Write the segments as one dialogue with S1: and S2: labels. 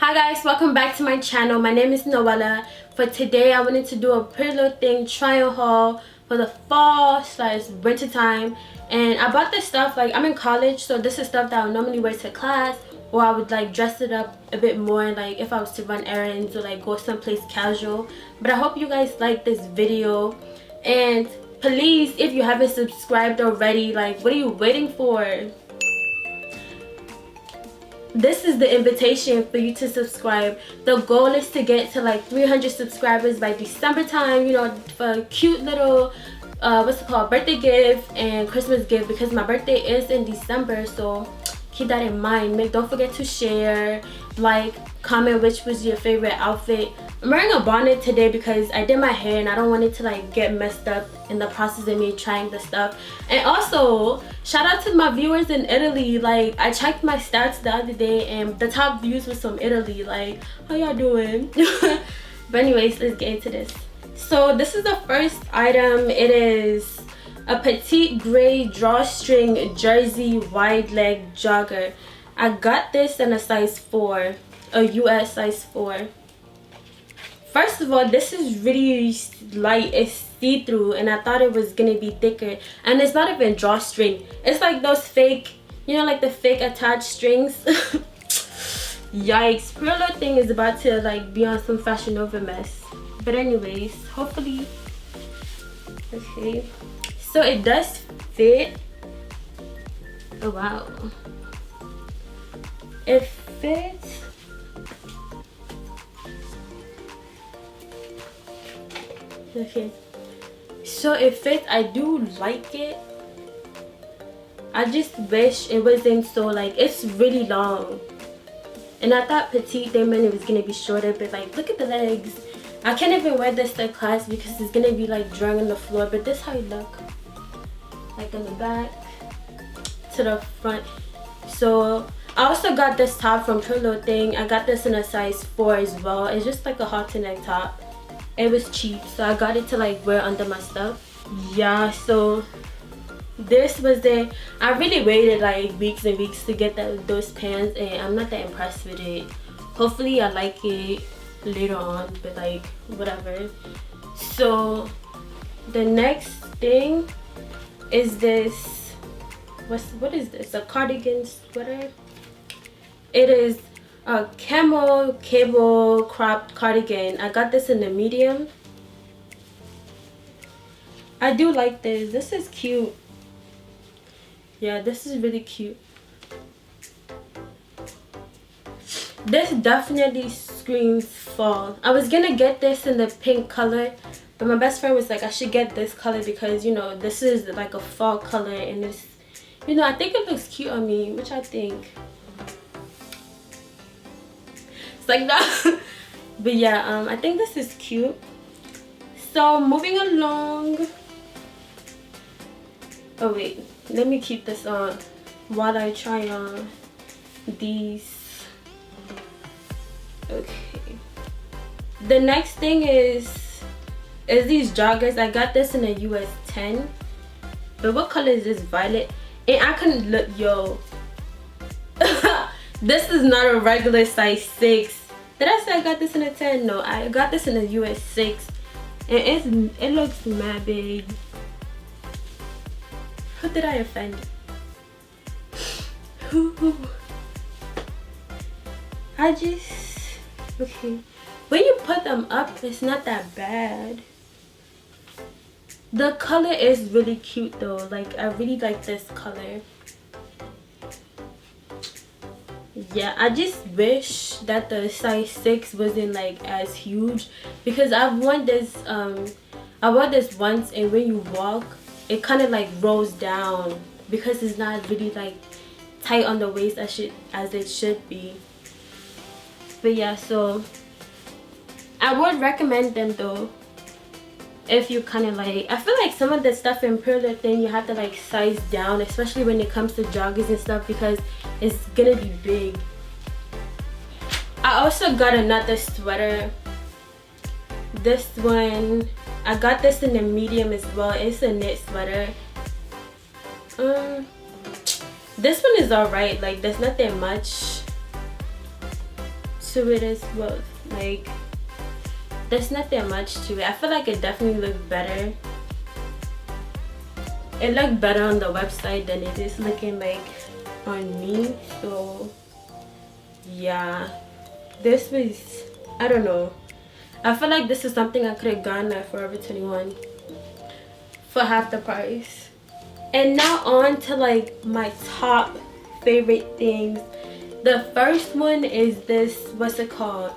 S1: Hi guys, welcome back to my channel. My name is Noela. For today I wanted to do a pretty little thing trial haul for the fall/winter time. And I bought this stuff, like I'm in college, so this is stuff that I would normally wear to class, or I would like dress it up a bit more, like if I was to run errands or like go someplace casual. But I hope you guys like this video, and please, if you haven't subscribed already, like what are you waiting for? This is the invitation for you to subscribe. The goal is to get to like 300 subscribers by December time, you know, for a cute little birthday gift and Christmas gift, because my birthday is in December. So keep that in mind. Don't forget to share, like, comment which was your favorite outfit. I'm wearing a bonnet today because I did my hair and I don't want it to like get messed up in the process of me trying the stuff. And also shout out to my viewers in Italy. Like, I checked my stats the other day and the top views was from Italy. Like, how y'all doing? But anyways, let's get into this. So this is the first item. It is a petite gray drawstring jersey wide leg jogger. I got this in a size 4, a US size 4. First of all, this is really light. It's see-through, and I thought it was gonna be thicker. And it's not even drawstring. It's like those fake, you know, like the fake attached strings. Yikes! Poor little thing is about to like be on some Fashion Nova mess. But anyways, hopefully. Okay. So it does fit. Oh wow. It fits. Okay. So it fits. I do like it. I just wish it wasn't so like, it's really long. And I thought petite they meant it was gonna be shorter, but like look at the legs. I can't even wear this to class because it's gonna be like drying on the floor, but this how you look. Like on the back to the front. So I also got this top from Little Thing. I got this in a size 4 as well. It's just like a halter neck top. It was cheap, so I got it to like wear under my stuff. Yeah, so this was it. I really waited like weeks and weeks to get those pants, and I'm not that impressed with it. Hopefully I like it later on, but like whatever. So the next thing is this. What is this? A cardigan sweater. It is a Camel cable cropped cardigan. I got this in the medium. I do like this. This is cute. Yeah, this is really cute. This definitely screams fall. I was gonna get this in the pink color, but my best friend was like I should get this color because, you know, this is like a fall color, and it's, you know, I think it looks cute on me. Which I think it's like that. But yeah, I think this is cute. So moving along. Oh wait, let me keep this on while I try on these. Okay, the next thing is these joggers. I got this in a US 10, but what color is this? Violet. And I couldn't look, yo. This is not a regular size 6. Did I say I got this in a 10? No, I got this in a US 6, and it looks mad big. Who did I offend? Who? I just, okay. When you put them up, it's not that bad. The color is really cute though. Like, I really like this color. Yeah, I just wish that the size 6 wasn't like as huge, because I've worn this I wore this once, and when you walk it kind of like rolls down because it's not really like tight on the waist as it should be. But yeah, so I would recommend them though. If you kind of like, I feel like some of the stuff in Little Thing you have to like size down, especially when it comes to joggers and stuff, because it's gonna be big. I also got another sweater. This one, I got this in the medium as well. It's a knit sweater. This one is alright. Like, there's nothing much to it as well. Like, there's not that much to it. I feel like it definitely looked better. It looked better on the website than it is looking like on me. So yeah, this was, I don't know, I feel like this is something I could have gotten at Forever 21 for half the price. And now on to like my top favorite things. The first one is this, what's it called,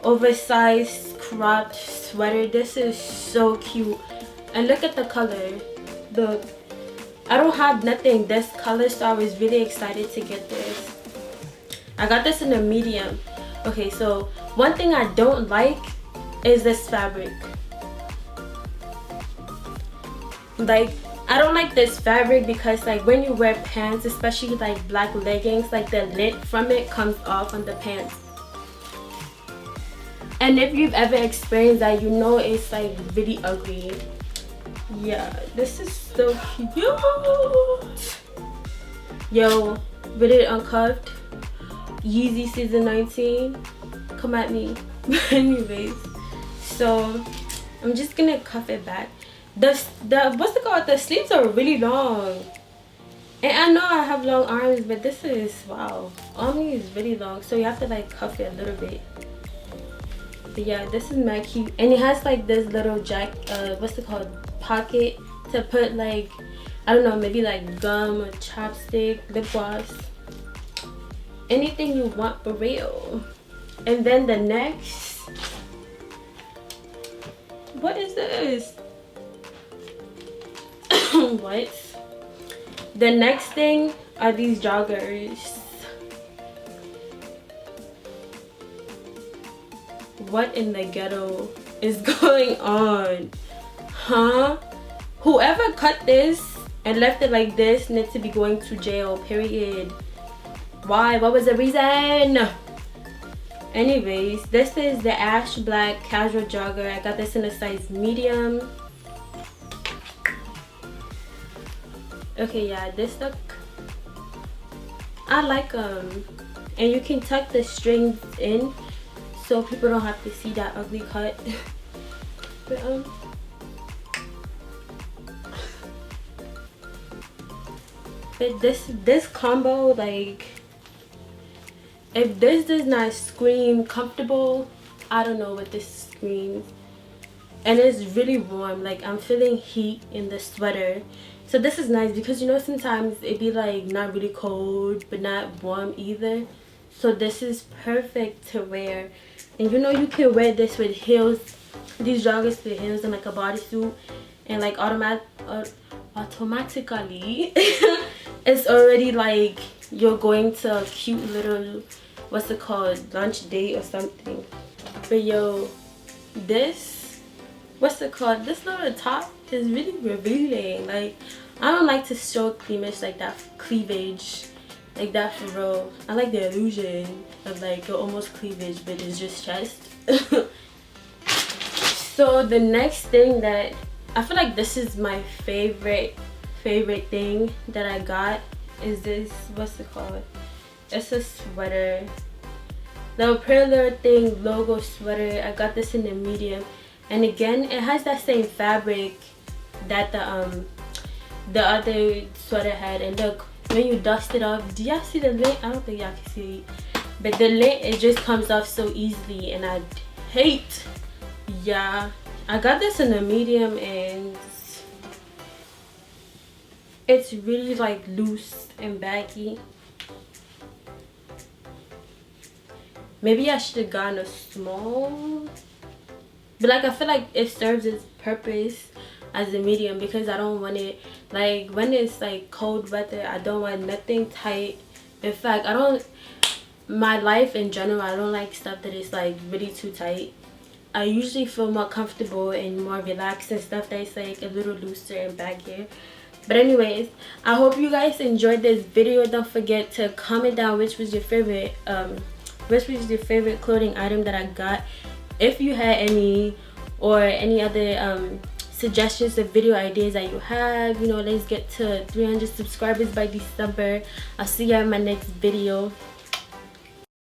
S1: oversized cropped sweater. This is so cute, and look at the color. I don't have nothing this color, so I was really excited to get this. I got this in a medium. Okay, so one thing I don't like is this fabric. Like, I don't like this fabric because like when you wear pants, especially like black leggings, like the lint from it comes off on the pants. And if you've ever experienced that, you know it's like really ugly. Yeah, this is so cute. Yo, with it uncuffed, Yeezy season 19, come at me. Anyways, so I'm just gonna cuff it back. The what's it called, the sleeves are really long, and I know I have long arms, but this is, wow, on me is really long, so you have to like cuff it a little bit. But yeah, this is mad cute, and it has like this little what's it called, pocket to put like, I don't know, maybe like gum or chapstick, lip gloss, anything you want for real. And then the next, what is this? What? The next thing are these joggers. What in the ghetto is going on? Huh? Whoever cut this and left it like this needs to be going to jail, period. Why? What was the reason? Anyways, this is the ash black casual jogger. I got this in a size medium. Okay, yeah, this look, I like them, and you can tuck the strings in so people don't have to see that ugly cut. But but this combo, like, if this does not scream comfortable, I don't know what this screams. And it's really warm, like I'm feeling heat in the sweater. So this is nice because, you know, sometimes it be like not really cold but not warm either. So this is perfect to wear. And you know, you can wear this with heels, these joggers with heels and like a bodysuit, and like automatically it's already like you're going to a cute little, what's it called, lunch date or something. But yo, this, what's it called, this little top is really revealing. Like, I don't like to show cleavage like that, like that for real. I like the illusion of like almost cleavage, but it's just chest. So the next thing that I feel like this is my favorite thing that I got is this, what's it called, it's a sweater, the Pretty Little Thing logo sweater. I got this in the medium, and again it has that same fabric that the other sweater had. And look, when you dust it off, do y'all see the lint? I don't think y'all can see it, but the lint, it just comes off so easily, and I hate. Yeah, I got this in a medium, and it's really like loose and baggy. Maybe I should have gotten a small, but like I feel like it serves its purpose as a medium because I don't want it, like when it's like cold weather, I don't want nothing tight. In fact, I don't, my life in general, I don't like stuff that is like really too tight. I usually feel more comfortable and more relaxed and stuff that's like a little looser and baggier. But anyways, I hope you guys enjoyed this video. Don't forget to comment down which was your favorite clothing item that I got, if you had any, or any other suggestions of video ideas that you have. You know, let's get to 300 subscribers by December. I'll see you in my next video.